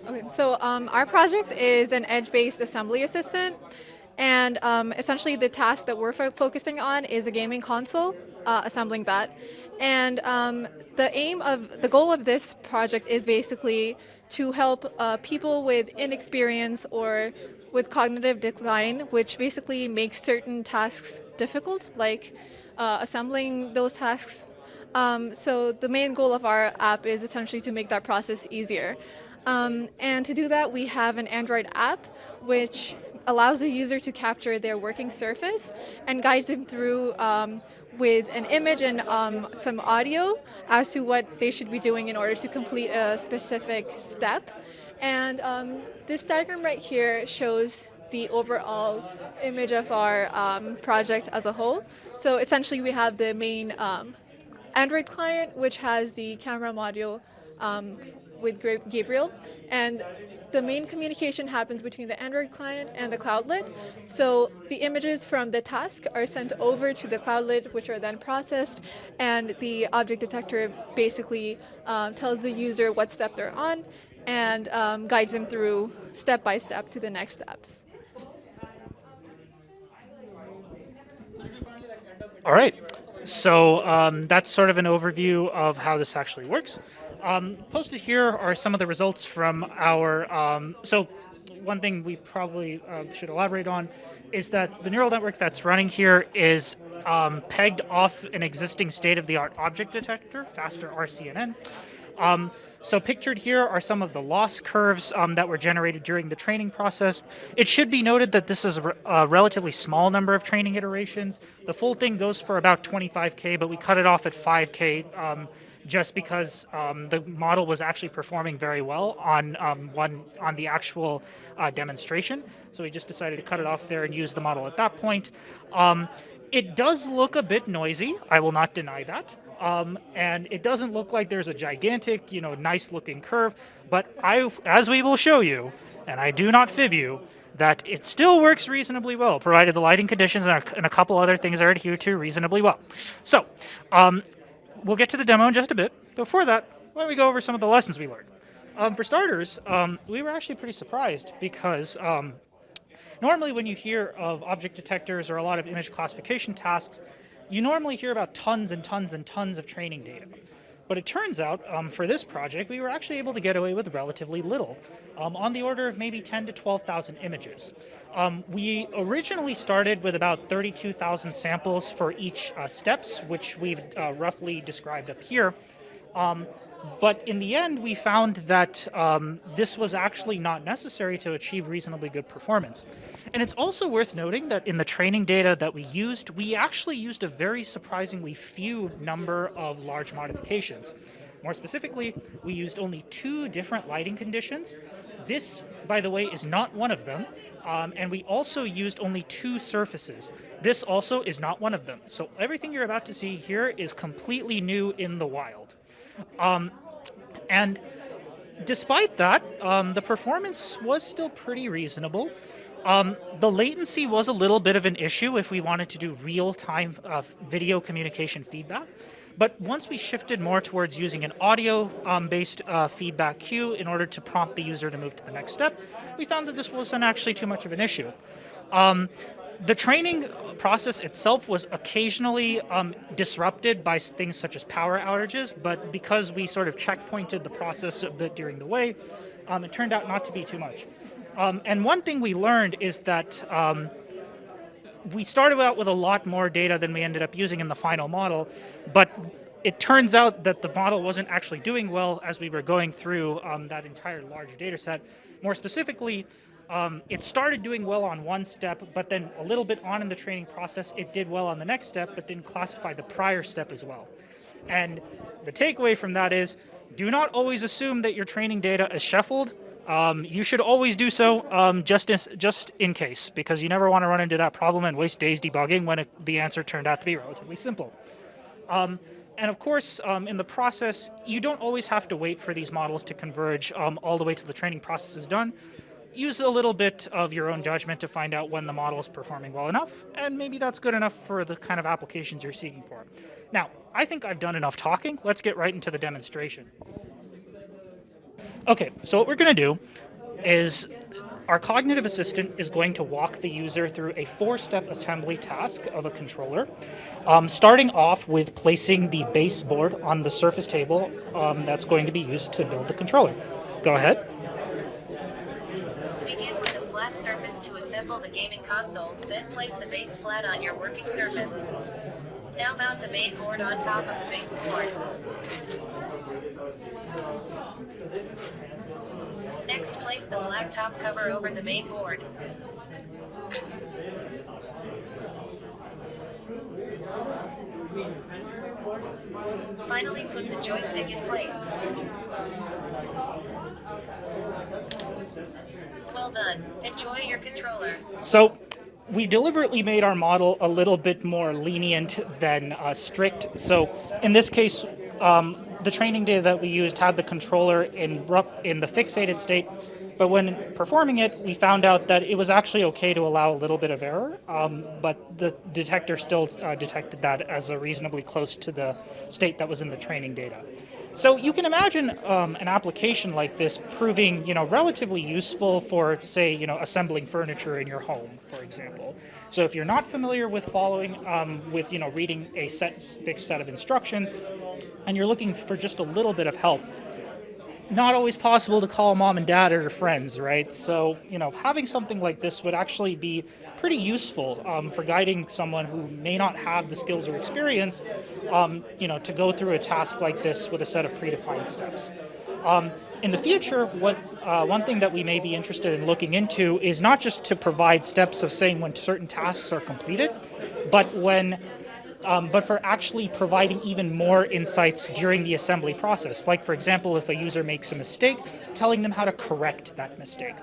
Okay, so our project is an edge-based assembly assistant, and essentially the task that we're focusing on is a gaming console, assembling that. And the goal of this project is basically to help people with inexperience or with cognitive decline, which basically makes certain tasks difficult, like assembling those tasks. So the main goal of our app is essentially to make that process easier. And to do that, we have an Android app which allows the user to capture their working surface and guides them through with an image and some audio as to what they should be doing in order to complete a specific step. And this diagram right here shows the overall image of our project as a whole. So essentially, we have the main Android client, which has the camera module with Gabriel, and the main communication happens between the Android client and the cloudlet. So the images from the task are sent over to the cloudlet, which are then processed, and the object detector basically tells the user what step they're on and guides them through step by step to the next steps. All right. So that's sort of an overview of how this actually works. Posted here are some of the results from our. So one thing we probably should elaborate on is that the neural network that's running here is pegged off an existing state-of-the-art object detector, faster RCNN. So pictured here are some of the loss curves that were generated during the training process. It should be noted that this is a relatively small number of training iterations. The full thing goes for about 25K, but we cut it off at 5K just because the model was actually performing very well on the actual demonstration. So we just decided to cut it off there and use the model at that point. It does look a bit noisy. I will not deny that. And it doesn't look like there's a gigantic, nice-looking curve. But as we will show you, and I do not fib you, that it still works reasonably well, provided the lighting conditions and a couple other things are adhered to reasonably well. So we'll get to the demo in just a bit. Before that, why don't we go over some of the lessons we learned? For starters, we were actually pretty surprised because normally when you hear of object detectors or a lot of image classification tasks, you normally hear about tons and tons and tons of training data. But it turns out, for this project, we were actually able to get away with relatively little, on the order of maybe 10 to 12,000 images. We originally started with about 32,000 samples for each steps, which we've roughly described up here. But in the end, we found that this was actually not necessary to achieve reasonably good performance. And it's also worth noting that in the training data that we actually used a very surprisingly few number of large modifications. More specifically, we used only 2 different lighting conditions. This, by the way, is not one of them. And we also used only 2 surfaces. This also is not one of them. So everything you're about to see here is completely new in the wild. And despite that, the performance was still pretty reasonable. The latency was a little bit of an issue if we wanted to do real-time video communication feedback. But once we shifted more towards using an audio-based feedback queue in order to prompt the user to move to the next step, we found that this wasn't actually too much of an issue. The training process itself was occasionally disrupted by things such as power outages, but because we sort of checkpointed the process a bit during the way, it turned out not to be too much. And one thing we learned is that we started out with a lot more data than we ended up using in the final model, but it turns out that the model wasn't actually doing well as we were going through that entire large data set. More specifically, it started doing well on one step, but then a little bit on in the training process, it did well on the next step, but didn't classify the prior step as well. And the takeaway from that is, do not always assume that your training data is shuffled. You should always do so just in case, because you never want to run into that problem and waste days debugging when the answer turned out to be relatively simple. And of course, in the process, you don't always have to wait for these models to converge all the way till the training process is done. Use a little bit of your own judgment to find out when the model is performing well enough, and maybe that's good enough for the kind of applications you're seeking for. Now, I think I've done enough talking. Let's get right into the demonstration. Okay, so what we're going to do is our cognitive assistant is going to walk the user through a four-step assembly task of a controller, starting off with placing the base board on the surface table that's going to be used to build the controller. Go ahead. Begin with a flat surface to assemble the gaming console, then place the base flat on your working surface. Now mount the main board on top of the base board. Next, place the black top cover over the main board. Finally, put the joystick in place. Well done. Enjoy your controller. So we deliberately made our model a little bit more lenient than strict. So in this case, the training data that we used had the controller in the fixated state, but when performing it, we found out that it was actually okay to allow a little bit of error, but the detector still detected that as a reasonably close to the state that was in the training data. So you can imagine an application like this proving, relatively useful for, say, assembling furniture in your home, for example. So if you're not familiar with reading a fixed set of instructions, and you're looking for just a little bit of help, not always possible to call mom and dad or your friends, right? So, having something like this would actually be pretty useful for guiding someone who may not have the skills or experience, to go through a task like this with a set of predefined steps. In the future, one thing that we may be interested in looking into is not just to provide steps of saying when certain tasks are completed, but for actually providing even more insights during the assembly process. Like, for example, if a user makes a mistake, telling them how to correct that mistake.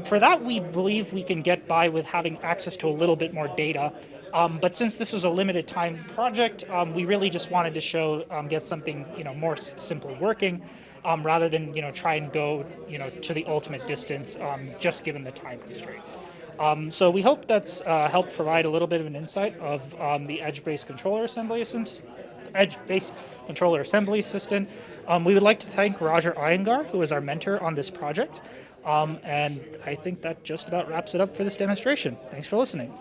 For that, we believe we can get by with having access to a little bit more data. But since this is a limited time project, we really just wanted to get something more simply working, rather than try and go to the ultimate distance, just given the time constraint. So we hope that's helped provide a little bit of an insight of the edge-based controller assembly system. We would like to thank Roger Iyengar, who is our mentor on this project. And I think that just about wraps it up for this demonstration. Thanks for listening.